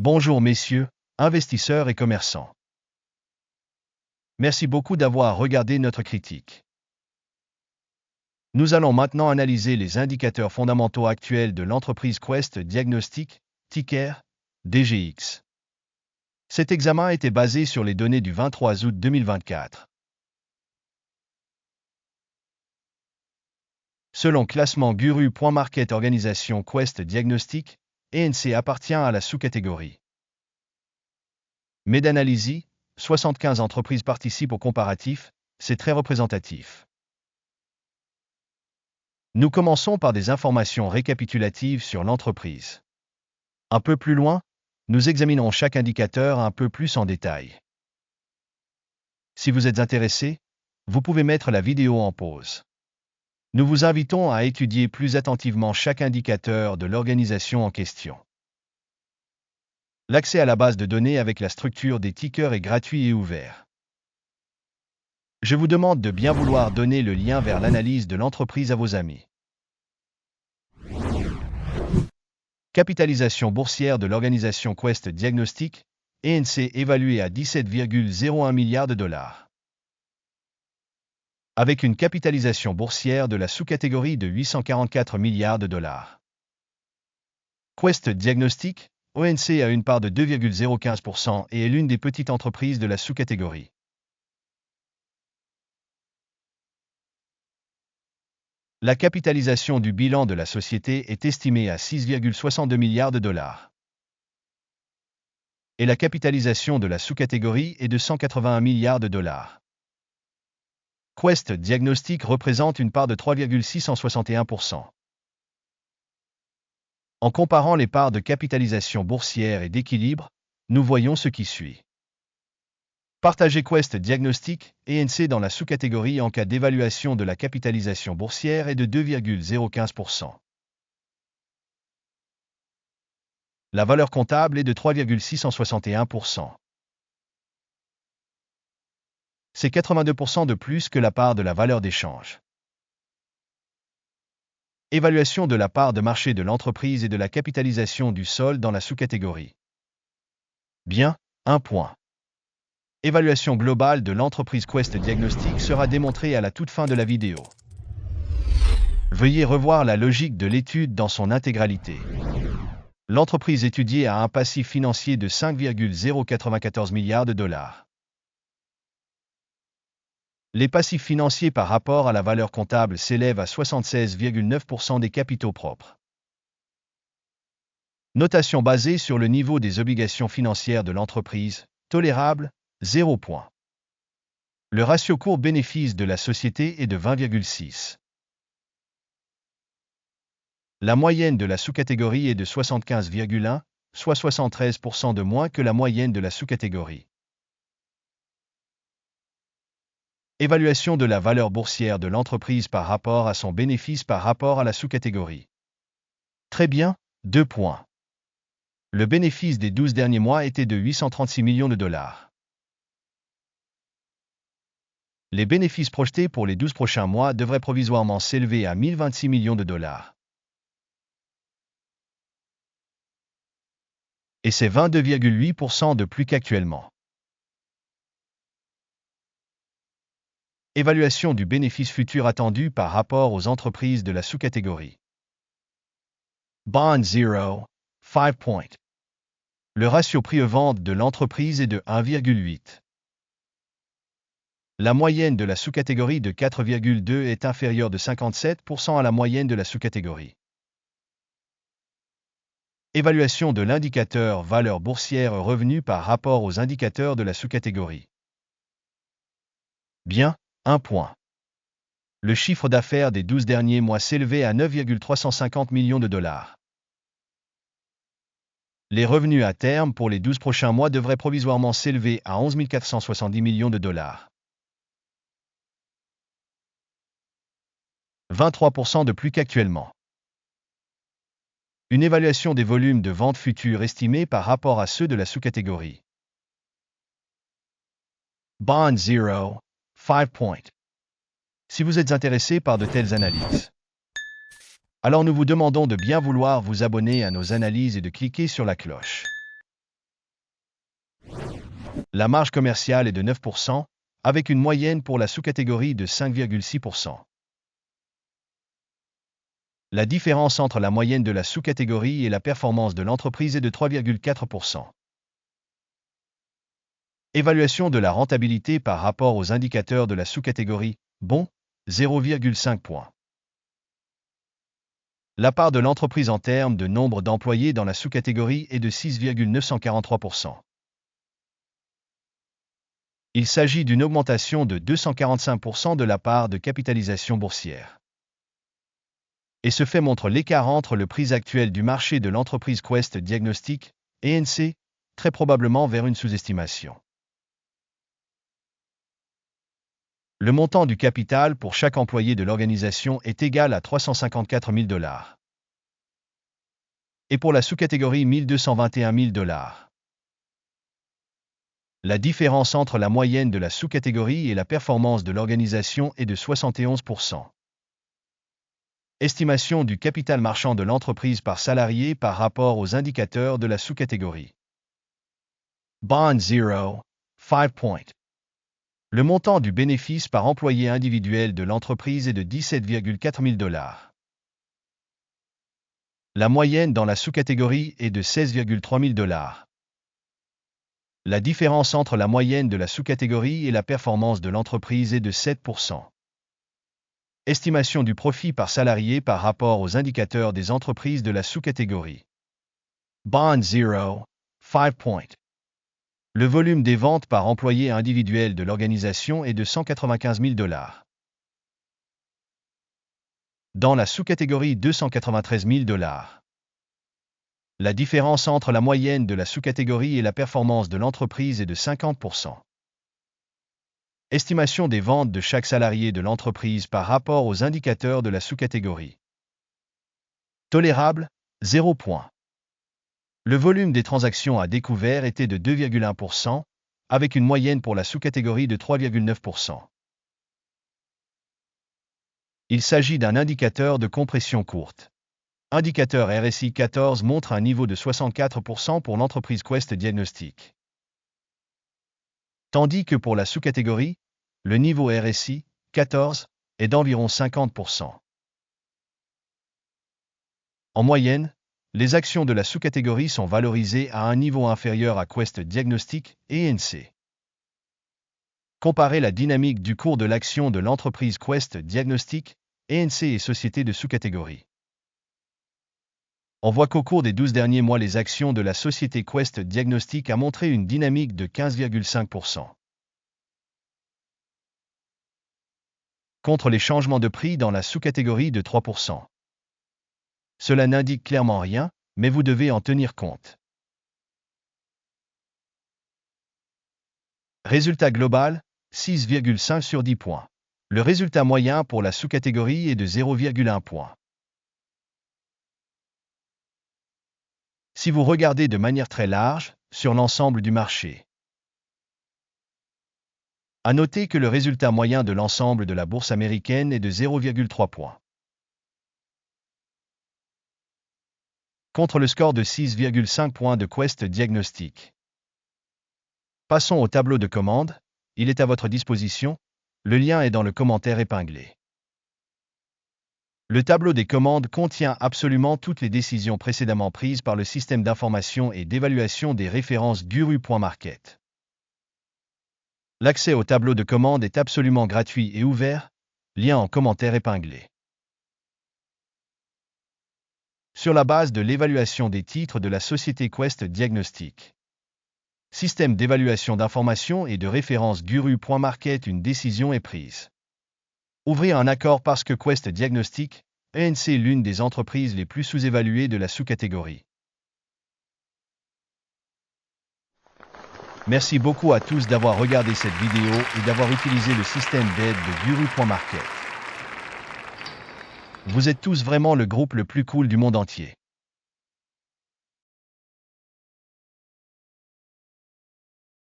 Bonjour messieurs, investisseurs et commerçants. Merci beaucoup d'avoir regardé notre critique. Nous allons maintenant analyser les indicateurs fondamentaux actuels de l'entreprise Quest Diagnostic, ticker DGX. Cet examen était basé sur les données du 23 août 2024. Selon classement Guru.market organisation Quest Diagnostic, ENC appartient à la sous-catégorie Mid-Analysis, 75 entreprises participent au comparatif, c'est très représentatif. Nous commençons par des informations récapitulatives sur l'entreprise. Un peu plus loin, nous examinerons chaque indicateur un peu plus en détail. Si vous êtes intéressé, vous pouvez mettre la vidéo en pause. Nous vous invitons à étudier plus attentivement chaque indicateur de l'organisation en question. L'accès à la base de données avec la structure des tickers est gratuit et ouvert. Je vous demande de bien vouloir donner le lien vers l'analyse de l'entreprise à vos amis. Capitalisation boursière de l'organisation Quest Diagnostic, ENC évaluée à 17,01 milliards de dollars. Avec une capitalisation boursière de la sous-catégorie de 844 milliards de dollars. Quest Diagnostic, ONC a une part de 2,015% et est l'une des petites entreprises de la sous-catégorie. La capitalisation du bilan de la société est estimée à 6,62 milliards de dollars. Et la capitalisation de la sous-catégorie est de 181 milliards de dollars. Quest Diagnostic représente une part de 3,661%. En comparant les parts de capitalisation boursière et d'équilibre, nous voyons ce qui suit. Partagez Quest Diagnostic, ENC dans la sous-catégorie en cas d'évaluation de la capitalisation boursière est de 2,015%. La valeur comptable est de 3,661%. C'est 82% de plus que la part de la valeur d'échange. Évaluation de la part de marché de l'entreprise et de la capitalisation du sol dans la sous-catégorie. Bien, 1 point. Évaluation globale de l'entreprise Quest Diagnostic sera démontrée à la toute fin de la vidéo. Veuillez revoir la logique de l'étude dans son intégralité. L'entreprise étudiée a un passif financier de 5,094 milliards de dollars. Les passifs financiers par rapport à la valeur comptable s'élèvent à 76,9% des capitaux propres. Notation basée sur le niveau des obligations financières de l'entreprise, tolérable, 0 point. Le ratio cours-bénéfice de la société est de 20,6. La moyenne de la sous-catégorie est de 75,1, soit 73% de moins que la moyenne de la sous-catégorie. Évaluation de la valeur boursière de l'entreprise par rapport à son bénéfice par rapport à la sous-catégorie. Très bien, 2 points. Le bénéfice des 12 derniers mois était de 836 millions de dollars. Les bénéfices projetés pour les 12 prochains mois devraient provisoirement s'élever à 1026 millions de dollars. Et c'est 22,8% de plus qu'actuellement. Évaluation du bénéfice futur attendu par rapport aux entreprises de la sous-catégorie. Bond 0, 5 points. Le ratio prix-vente de l'entreprise est de 1,8. La moyenne de la sous-catégorie de 4,2 est inférieure de 57% à la moyenne de la sous-catégorie. Évaluation de l'indicateur valeur boursière revenu par rapport aux indicateurs de la sous-catégorie. Bien, 1 point. Le chiffre d'affaires des 12 derniers mois s'élevait à 9,350 millions de dollars. Les revenus à terme pour les 12 prochains mois devraient provisoirement s'élever à 11 470 millions de dollars. 23% de plus qu'actuellement. Une évaluation des volumes de vente futures estimés par rapport à ceux de la sous-catégorie. Bond 0, 5 points. Si vous êtes intéressé par de telles analyses, alors nous vous demandons de bien vouloir vous abonner à nos analyses et de cliquer sur la cloche. La marge commerciale est de 9%, avec une moyenne pour la sous-catégorie de 5,6%. La différence entre la moyenne de la sous-catégorie et la performance de l'entreprise est de 3,4%. Évaluation de la rentabilité par rapport aux indicateurs de la sous-catégorie, bon, 0,5 points. La part de l'entreprise en termes de nombre d'employés dans la sous-catégorie est de 6,943%. Il s'agit d'une augmentation de 245% de la part de capitalisation boursière. Et ce fait montre l'écart entre le prix actuel du marché de l'entreprise Quest Diagnostic, ENC, très probablement vers une sous-estimation. Le montant du capital pour chaque employé de l'organisation est égal à 354 000 $. Et pour la sous-catégorie 1221 000 $. La différence entre la moyenne de la sous-catégorie et la performance de l'organisation est de 71%. Estimation du capital marchand de l'entreprise par salarié par rapport aux indicateurs de la sous-catégorie. Bond 0, 5 points. Le montant du bénéfice par employé individuel de l'entreprise est de 17,4 000 $. La moyenne dans la sous-catégorie est de 16,3 000 $. La différence entre la moyenne de la sous-catégorie et la performance de l'entreprise est de 7%. Estimation du profit par salarié par rapport aux indicateurs des entreprises de la sous-catégorie. Bond 0, 5 points. Le volume des ventes par employé individuel de l'organisation est de 195 000 $. Dans la sous-catégorie 293 000 $. La différence entre la moyenne de la sous-catégorie et la performance de l'entreprise est de 50%. Estimation des ventes de chaque salarié de l'entreprise par rapport aux indicateurs de la sous-catégorie. Tolérable, 0 points. Le volume des transactions à découvert était de 2,1%, avec une moyenne pour la sous-catégorie de 3,9%. Il s'agit d'un indicateur de compression courte. Indicateur RSI 14 montre un niveau de 64% pour l'entreprise Quest Diagnostic. Tandis que pour la sous-catégorie, le niveau RSI 14 est d'environ 50%. En moyenne, les actions de la sous-catégorie sont valorisées à un niveau inférieur à Quest Diagnostic et ENC. Comparez la dynamique du cours de l'action de l'entreprise Quest Diagnostic, ENC et sociétés de sous-catégorie. On voit qu'au cours des 12 derniers mois, les actions de la société Quest Diagnostic a montré une dynamique de 15,5%. Contre les changements de prix dans la sous-catégorie de 3%. Cela n'indique clairement rien, mais vous devez en tenir compte. Résultat global, 6,5 sur 10 points. Le résultat moyen pour la sous-catégorie est de 0,1 point. Si vous regardez de manière très large, sur l'ensemble du marché. À noter que le résultat moyen de l'ensemble de la bourse américaine est de 0,3 points. Contre le score de 6,5 points de Quest Diagnostic. Passons au tableau de commande, il est à votre disposition, le lien est dans le commentaire épinglé. Le tableau des commandes contient absolument toutes les décisions précédemment prises par le système d'information et d'évaluation des références Guru.market. L'accès au tableau de commande est absolument gratuit et ouvert, lien en commentaire épinglé. Sur la base de l'évaluation des titres de la société Quest Diagnostic. Système d'évaluation d'information et de référence Guru.market, une décision est prise. Ouvrir un accord parce que Quest Diagnostic, ENC est l'une des entreprises les plus sous-évaluées de la sous-catégorie. Merci beaucoup à tous d'avoir regardé cette vidéo et d'avoir utilisé le système d'aide de Guru.market. Vous êtes tous vraiment le groupe le plus cool du monde entier.